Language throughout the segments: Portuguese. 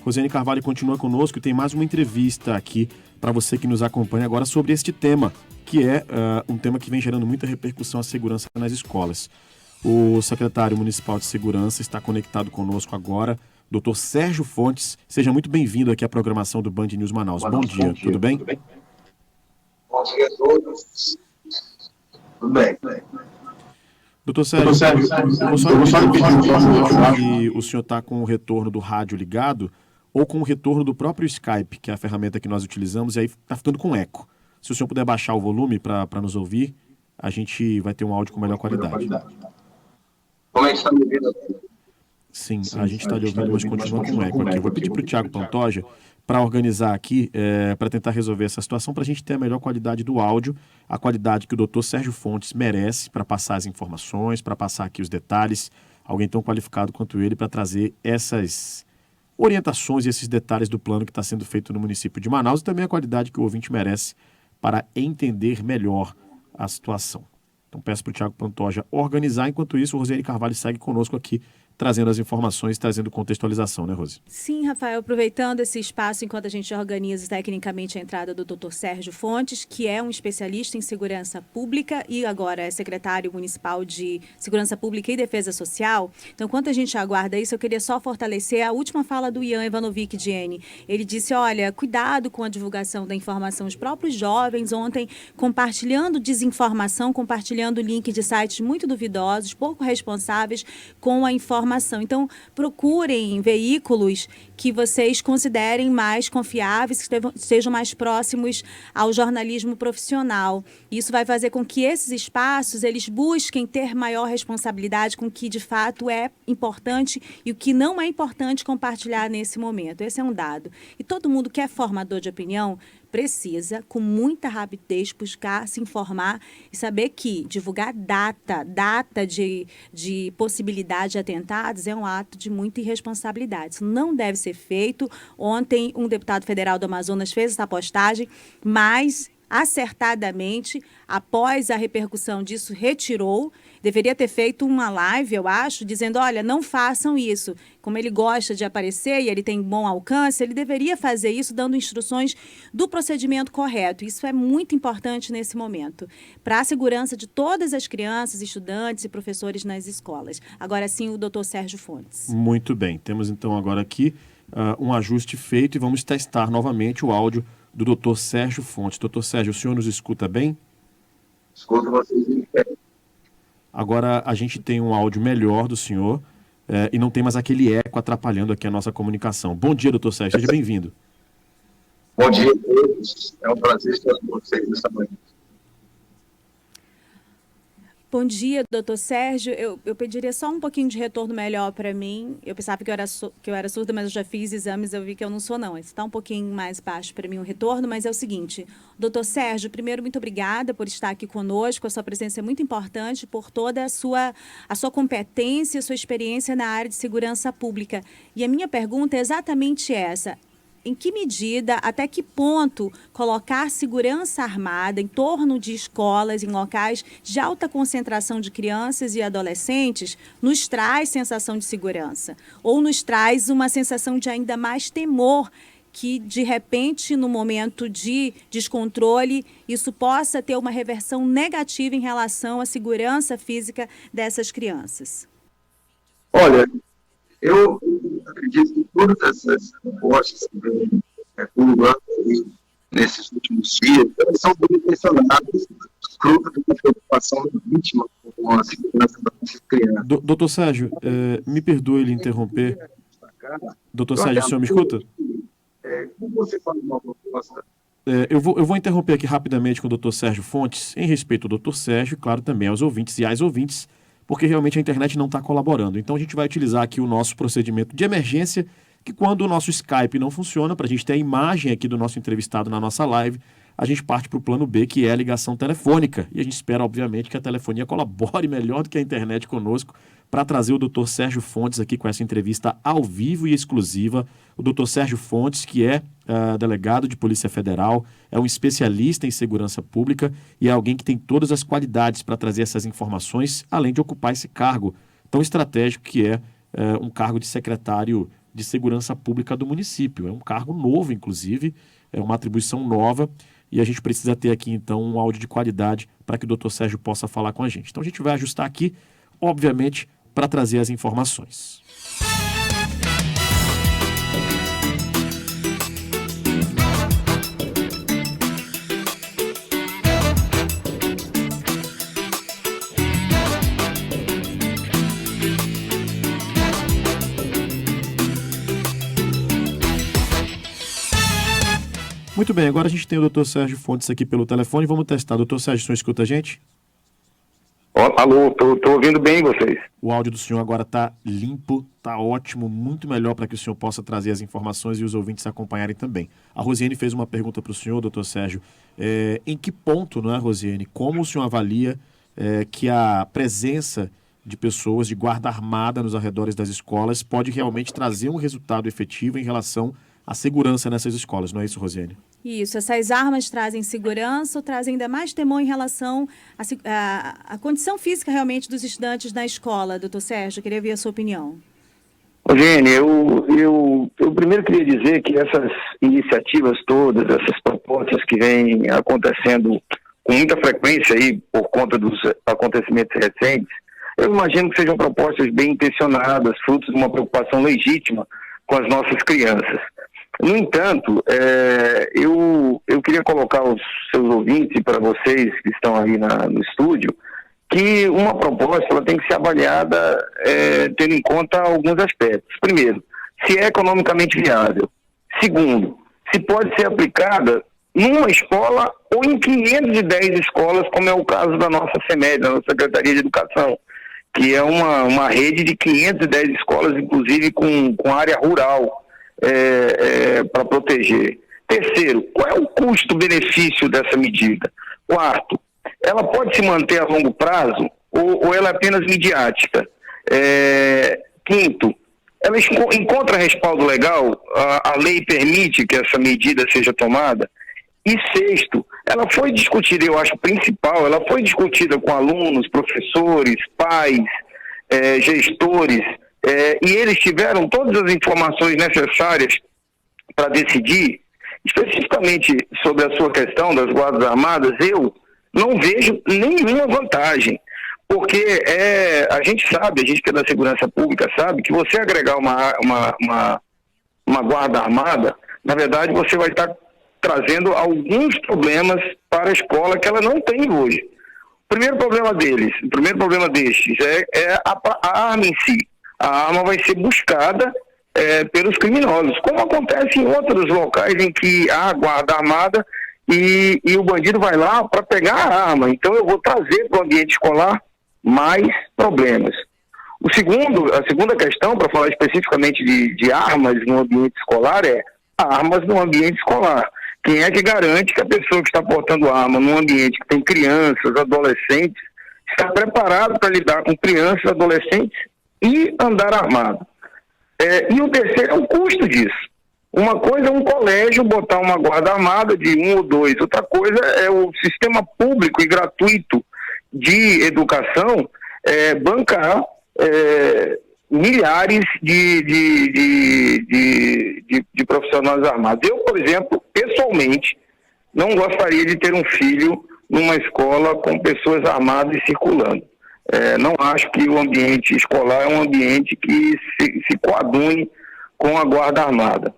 Rosiane Carvalho continua conosco e tem mais uma entrevista aqui para você que nos acompanha agora sobre este tema, que é um tema que vem gerando muita repercussão à segurança nas escolas. O secretário municipal de segurança está conectado conosco agora, Dr. Sérgio Fontes. Seja muito bem-vindo aqui à programação do Band News Manaus. Bom dia, tudo bem? Bom dia a todos. Tudo bem. Doutor Sérgio, eu vou só pedir que o senhor está com o retorno do rádio ligado ou com o retorno do próprio Skype, que é a ferramenta que nós utilizamos, e aí está ficando com eco. Se o senhor puder baixar o volume para nos ouvir, a gente vai ter um áudio com melhor qualidade. Como é que está me ouvindo? Sim, a gente está lhe ouvindo, mas continua com eco aqui. Eu vou pedir para o Tiago Pantoja para organizar aqui, para tentar resolver essa situação, para a gente ter a melhor qualidade do áudio, a qualidade que o doutor Sérgio Fontes merece para passar as informações, para passar aqui os detalhes, alguém tão qualificado quanto ele para trazer essas orientações e esses detalhes do plano que está sendo feito no município de Manaus e também a qualidade que o ouvinte merece para entender melhor a situação. Então peço para o Tiago Pantoja organizar, enquanto isso o Rosiane Carvalho segue conosco aqui, trazendo as informações, trazendo contextualização, né, Rose? Sim, Rafael, aproveitando esse espaço enquanto a gente organiza tecnicamente a entrada do Dr. Sérgio Fontes, que é um especialista em segurança pública e agora é secretário municipal de Segurança Pública e Defesa Social. Então, enquanto a gente aguarda isso, eu queria só fortalecer a última fala do Ian Ivanovic Diene. Ele disse, olha, cuidado com a divulgação da informação. Os próprios jovens ontem compartilhando desinformação, compartilhando link de sites muito duvidosos, pouco responsáveis com a informação. Então, procurem veículos que vocês considerem mais confiáveis, que estejam mais próximos ao jornalismo profissional. Isso vai fazer com que esses espaços, eles busquem ter maior responsabilidade com o que de fato é importante e o que não é importante compartilhar nesse momento. Esse é um dado. E todo mundo que é formador de opinião precisa, com muita rapidez, buscar se informar e saber que divulgar data de possibilidade de atentados é um ato de muita irresponsabilidade. Isso não deve ser feito. Ontem, um deputado federal do Amazonas fez essa postagem, mas acertadamente, após a repercussão disso, retirou. Deveria ter feito uma live, eu acho, dizendo, olha, não façam isso. Como ele gosta de aparecer e ele tem bom alcance, ele deveria fazer isso dando instruções do procedimento correto. Isso é muito importante nesse momento, para a segurança de todas as crianças, estudantes e professores nas escolas. Agora sim, o doutor Sérgio Fontes. Muito bem, temos então agora aqui um ajuste feito e vamos testar novamente o áudio do doutor Sérgio Fontes. Doutor Sérgio, o senhor nos escuta bem? Escuto vocês bem. Agora a gente tem um áudio melhor do senhor e não tem mais aquele eco atrapalhando aqui a nossa comunicação. Bom dia, doutor Sérgio, seja bem-vindo. Bom dia a todos. É um prazer estar com vocês nessa manhã. Bom dia, doutor Sérgio. Eu pediria só um pouquinho de retorno melhor para mim. Eu pensava que eu era surda, mas eu já fiz exames, eu vi que eu não sou, não. Está um pouquinho mais baixo para mim o retorno, mas é o seguinte. Doutor Sérgio, primeiro, muito obrigada por estar aqui conosco. A sua presença é muito importante por toda a sua competência, a sua experiência na área de segurança pública. E a minha pergunta é exatamente essa. Em que medida, até que ponto colocar segurança armada em torno de escolas, em locais de alta concentração de crianças e adolescentes, nos traz sensação de segurança? Ou nos traz uma sensação de ainda mais temor que, de repente, no momento de descontrole, isso possa ter uma reversão negativa em relação à segurança física dessas crianças? Olha, eu acredito que todas essas propostas que vêm pululando nesses últimos dias, elas são bem intencionadas, fruto da preocupação da vítima com a segurança das crianças. Doutor Sérgio, me perdoe lhe interromper. Doutor Sérgio, o senhor me escuta? Como você fala uma proposta? Eu vou interromper aqui rapidamente com o doutor Sérgio Fontes, em respeito ao doutor Sérgio, e claro também aos ouvintes e às ouvintes, porque realmente a internet não está colaborando. Então a gente vai utilizar aqui o nosso procedimento de emergência, que quando o nosso Skype não funciona, para a gente ter a imagem aqui do nosso entrevistado na nossa live, a gente parte para o plano B, que é a ligação telefônica. E a gente espera, obviamente, que a telefonia colabore melhor do que a internet conosco para trazer o doutor Sérgio Fontes aqui com essa entrevista ao vivo e exclusiva. O doutor Sérgio Fontes, que é delegado de Polícia Federal, é um especialista em segurança pública e é alguém que tem todas as qualidades para trazer essas informações, além de ocupar esse cargo tão estratégico que é um cargo de secretário de segurança pública do município. É um cargo novo, inclusive, é uma atribuição nova, e a gente precisa ter aqui, então, um áudio de qualidade para que o Dr. Sérgio possa falar com a gente. Então, a gente vai ajustar aqui, obviamente, para trazer as informações. Muito bem, agora a gente tem o Dr. Sérgio Fontes aqui pelo telefone. Vamos testar. Dr. Sérgio, o senhor escuta a gente? Alô, tô ouvindo bem vocês. O áudio do senhor agora está limpo, está ótimo, muito melhor para que o senhor possa trazer as informações e os ouvintes acompanharem também. A Rosiane fez uma pergunta para o senhor, doutor Sérgio. Em que ponto, não é, Rosiane, como o senhor avalia que a presença de pessoas de guarda armada nos arredores das escolas pode realmente trazer um resultado efetivo em relação à segurança nessas escolas, não é isso, Rosiane? Isso, essas armas trazem segurança ou trazem ainda mais temor em relação à condição física realmente dos estudantes na escola, doutor Sérgio? Eu queria ver a sua opinião. Gene, eu primeiro queria dizer que essas iniciativas todas, essas propostas que vêm acontecendo com muita frequência aí por conta dos acontecimentos recentes, eu imagino que sejam propostas bem intencionadas, frutos de uma preocupação legítima com as nossas crianças. No entanto, eu queria colocar aos seus ouvintes e para vocês que estão aí no estúdio, que uma proposta ela tem que ser avaliada tendo em conta alguns aspectos. Primeiro, se é economicamente viável. Segundo, se pode ser aplicada numa escola ou em 510 escolas, como é o caso da nossa SEMED, da nossa Secretaria de Educação, que é uma rede de 510 escolas, inclusive com área rural, para proteger. Terceiro, qual é o custo-benefício dessa medida? Quarto, ela pode se manter a longo prazo ou ela é apenas midiática? Quinto, ela encontra respaldo legal? A lei permite que essa medida seja tomada? E sexto, ela foi discutida, eu acho principal, ela foi discutida com alunos, professores, pais, gestores, e eles tiveram todas as informações necessárias para decidir. Especificamente sobre a sua questão das guardas armadas, eu não vejo nenhuma vantagem, porque a gente que é da segurança pública sabe que você agregar uma guarda armada, na verdade você vai estar trazendo alguns problemas para a escola que ela não tem hoje. O primeiro problema destes é a arma em si. A arma vai ser buscada pelos criminosos, como acontece em outros locais em que há guarda armada e o bandido vai lá para pegar a arma. Então eu vou trazer para o ambiente escolar mais problemas. A segunda questão, para falar especificamente de armas no ambiente escolar, é armas no ambiente escolar. Quem é que garante que a pessoa que está portando arma num ambiente que tem crianças, adolescentes, está preparado para lidar com crianças, adolescentes e andar armado? E o terceiro é o custo disso. Uma coisa é um colégio botar uma guarda armada de 1 ou 2, outra coisa é o sistema público e gratuito de educação bancar milhares de profissionais armados. Eu, por exemplo, pessoalmente, não gostaria de ter um filho numa escola com pessoas armadas e circulando. Não acho que o ambiente escolar é um ambiente que se coadune com a guarda armada.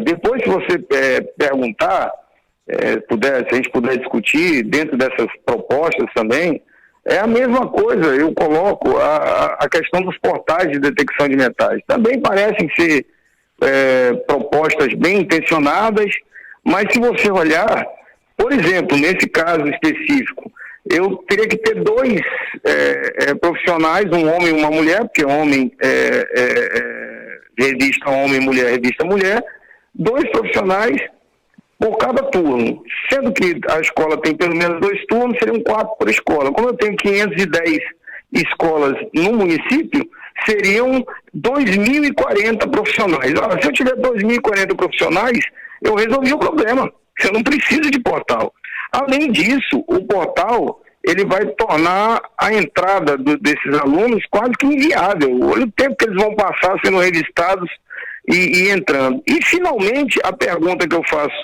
Depois, se você perguntar, se a gente puder discutir dentro dessas propostas também, é a mesma coisa. Eu coloco a questão dos portais de detecção de metais. Também parecem ser propostas bem intencionadas, mas se você olhar, por exemplo, nesse caso específico, eu teria que ter 2 profissionais, um homem e uma mulher, porque homem revista homem, mulher revista mulher, 2 profissionais por cada turno, sendo que a escola tem pelo menos 2 turnos, seriam 4 por escola. Como eu tenho 510 escolas no município, seriam 2.040 profissionais. Ora, se eu tiver 2.040 profissionais, eu resolvi o problema. Eu não preciso de portal. Além disso, o portal ele vai tornar a entrada desses alunos quase que inviável. Olha o tempo que eles vão passar sendo revistados e entrando. E, finalmente, a pergunta que eu faço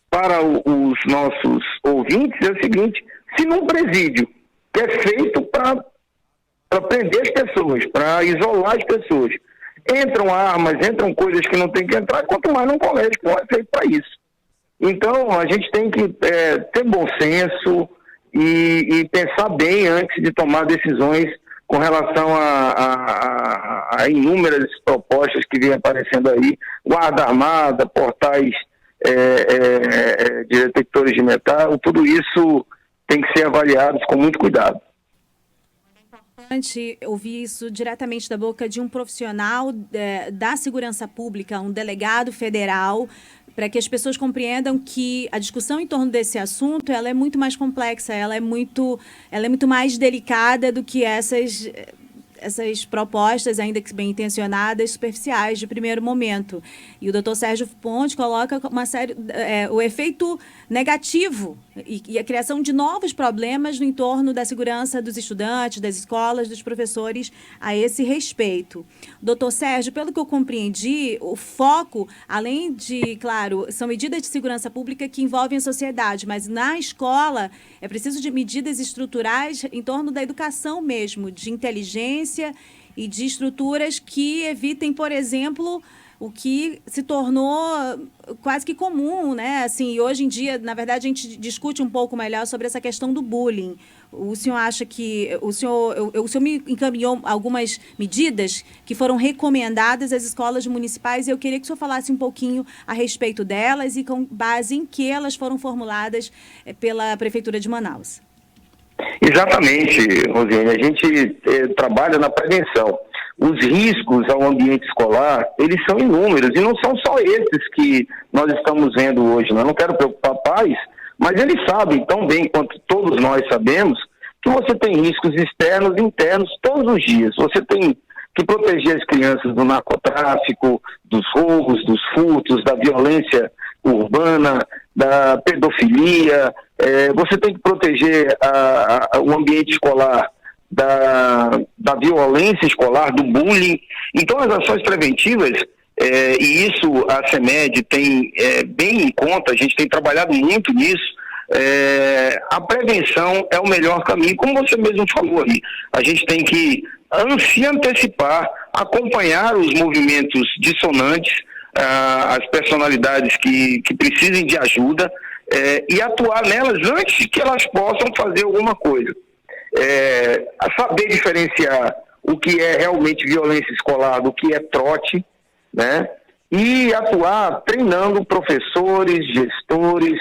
para os nossos ouvintes é a seguinte: se num presídio que é feito para prender as pessoas, para isolar as pessoas, entram armas, entram coisas que não tem que entrar, quanto mais num colégio que não é feito para isso. Então, a gente tem que ter bom senso e pensar bem antes de tomar decisões com relação a inúmeras propostas que vêm aparecendo aí, guarda armada, portais de detectores de metal, tudo isso tem que ser avaliado com muito cuidado. É importante ouvir isso diretamente da boca de um profissional da segurança pública, um delegado federal, para que as pessoas compreendam que a discussão em torno desse assunto ela é muito mais complexa, ela é muito mais delicada do que essas propostas, ainda que bem intencionadas, superficiais de primeiro momento. E o Dr. Sérgio Fontes coloca uma série, o efeito negativo e a criação de novos problemas no entorno da segurança dos estudantes, das escolas, dos professores a esse respeito. Dr. Sérgio, pelo que eu compreendi, o foco, além de, claro, são medidas de segurança pública que envolvem a sociedade, mas na escola é preciso de medidas estruturais em torno da educação mesmo, de inteligência e de estruturas que evitem, por exemplo, o que se tornou quase que comum, né? Assim, hoje em dia, na verdade, a gente discute um pouco melhor sobre essa questão do bullying. O senhor acha que... O senhor me encaminhou algumas medidas que foram recomendadas às escolas municipais e eu queria que o senhor falasse um pouquinho a respeito delas e com base em que elas foram formuladas pela Prefeitura de Manaus. Exatamente, Rosiane. A gente trabalha na prevenção. Os riscos ao ambiente escolar, eles são inúmeros, e não são só esses que nós estamos vendo hoje. Eu não quero preocupar pais, mas eles sabem tão bem quanto todos nós sabemos que você tem riscos externos e internos todos os dias. Você tem que proteger as crianças do narcotráfico, dos roubos, dos furtos, da violência urbana, da pedofilia. Você tem que proteger o ambiente escolar da violência escolar, do bullying. Então, as ações preventivas, e isso a CEMED tem bem em conta, a gente tem trabalhado muito nisso. A prevenção é o melhor caminho, como você mesmo falou aí. A gente tem que se antecipar, acompanhar os movimentos dissonantes, as personalidades que precisem de ajuda, e atuar nelas antes que elas possam fazer alguma coisa. A saber diferenciar o que é realmente violência escolar do que é trote, né? E atuar treinando professores, gestores,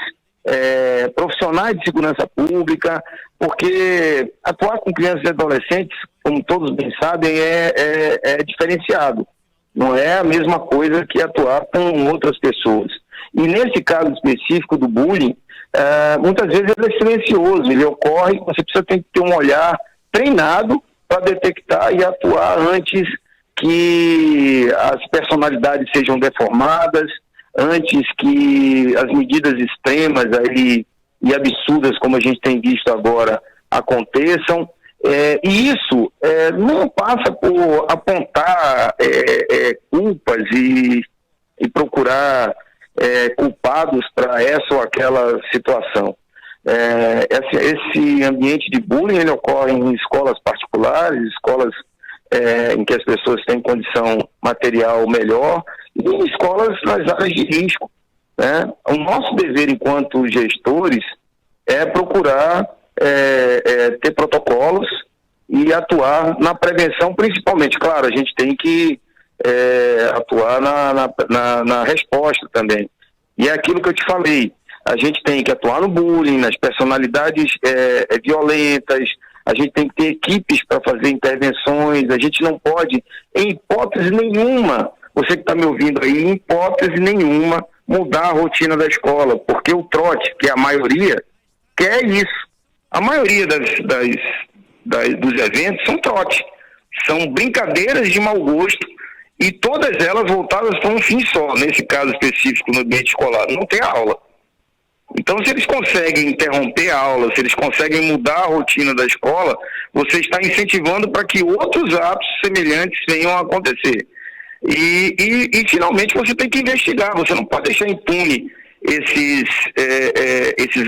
profissionais de segurança pública, porque atuar com crianças e adolescentes, como todos bem sabem, é diferenciado. Não é a mesma coisa que atuar com outras pessoas. E nesse caso específico do bullying, muitas vezes ele é silencioso, ele ocorre, você precisa ter um olhar treinado para detectar e atuar antes que as personalidades sejam deformadas, antes que as medidas extremas aí, e absurdas, como a gente tem visto agora, aconteçam. E isso não passa por apontar culpas e procurar culpados para essa ou aquela situação. Esse ambiente de bullying ele ocorre em escolas particulares, escolas em que as pessoas têm condição material melhor, e em escolas nas áreas de risco, né? O nosso dever enquanto gestores é procurar ter protocolos e atuar na prevenção, principalmente. Claro, a gente tem que atuar na resposta também. E é aquilo que eu te falei, a gente tem que atuar no bullying, nas personalidades violentas, a gente tem que ter equipes para fazer intervenções, a gente não pode, em hipótese nenhuma, você que está me ouvindo aí, em hipótese nenhuma, mudar a rotina da escola, porque o trote, que é a maioria, quer isso. A maioria dos eventos são trote, são brincadeiras de mau gosto, e todas elas voltadas para um fim só, nesse caso específico no ambiente escolar, não tem aula. Então, se eles conseguem interromper a aula, se eles conseguem mudar a rotina da escola, você está incentivando para que outros atos semelhantes venham a acontecer. E finalmente você tem que investigar, você não pode deixar impune esses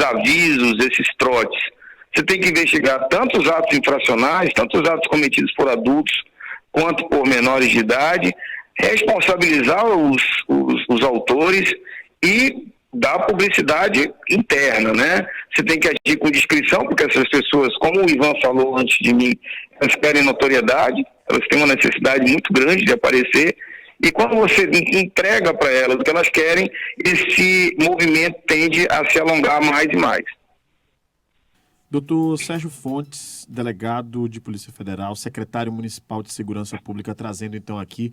avisos, esses trotes. Você tem que investigar tanto os atos infracionais, tanto os atos cometidos por adultos, quanto por menores de idade, responsabilizar os autores e dar publicidade interna, né? Você tem que agir com discrição, porque essas pessoas, como o Ivan falou antes de mim, elas querem notoriedade, elas têm uma necessidade muito grande de aparecer, e quando você entrega para elas o que elas querem, esse movimento tende a se alongar mais e mais. Doutor Sérgio Fontes, delegado de Polícia Federal, secretário municipal de Segurança Pública, trazendo então aqui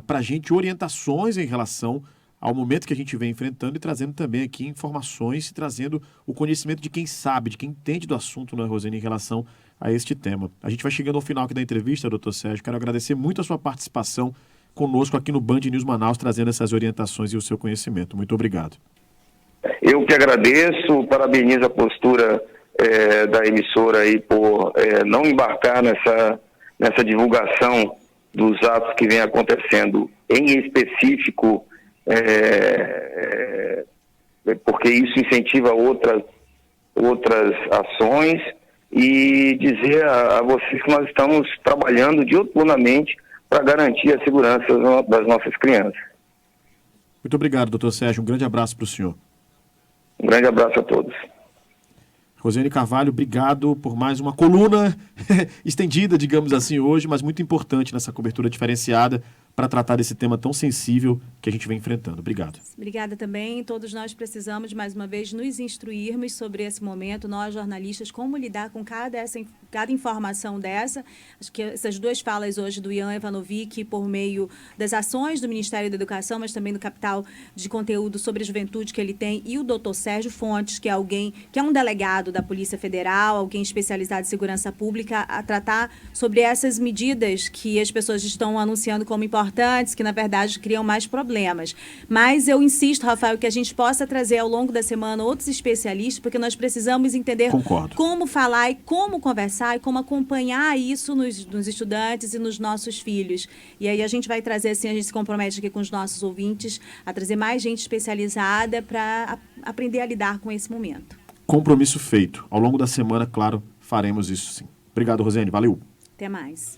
para a gente orientações em relação ao momento que a gente vem enfrentando e trazendo também aqui informações e trazendo o conhecimento de quem sabe, de quem entende do assunto, né, Rosane, em relação a este tema. A gente vai chegando ao final aqui da entrevista, doutor Sérgio. Quero agradecer muito a sua participação conosco aqui no Band News Manaus, trazendo essas orientações e o seu conhecimento. Muito obrigado. Eu que agradeço, parabenizo a postura da emissora aí por não embarcar nessa divulgação dos atos que vem acontecendo, em específico, porque isso incentiva outras ações, e dizer a vocês que nós estamos trabalhando diuturnamente para garantir a segurança das nossas crianças. Muito obrigado, doutor Sérgio. Um grande abraço para o senhor. Um grande abraço a todos. Rosane Carvalho, obrigado por mais uma coluna estendida, digamos assim, hoje, mas muito importante nessa cobertura diferenciada para tratar desse tema tão sensível que a gente vem enfrentando. Obrigado. Obrigada também. Todos nós precisamos, mais uma vez, nos instruirmos sobre esse momento, nós jornalistas, como lidar com cada informação dessa. Acho que essas duas falas hoje do Ian Ivanovic, por meio das ações do Ministério da Educação, mas também do capital de conteúdo sobre a juventude que ele tem, e o doutor Sérgio Fontes, que é um delegado da Polícia Federal, alguém especializado em segurança pública, a tratar sobre essas medidas que as pessoas estão anunciando como importantes, que na verdade criam mais problemas. Mas eu insisto, Rafael, que a gente possa trazer ao longo da semana outros especialistas, porque nós precisamos entender como falar e como conversar e como acompanhar isso nos estudantes e nos nossos filhos. E aí a gente vai trazer, assim, a gente se compromete aqui com os nossos ouvintes a trazer mais gente especializada para aprender a lidar com esse momento. Compromisso feito. Ao longo da semana, claro, faremos isso sim. Obrigado, Rosane. Valeu. Até mais.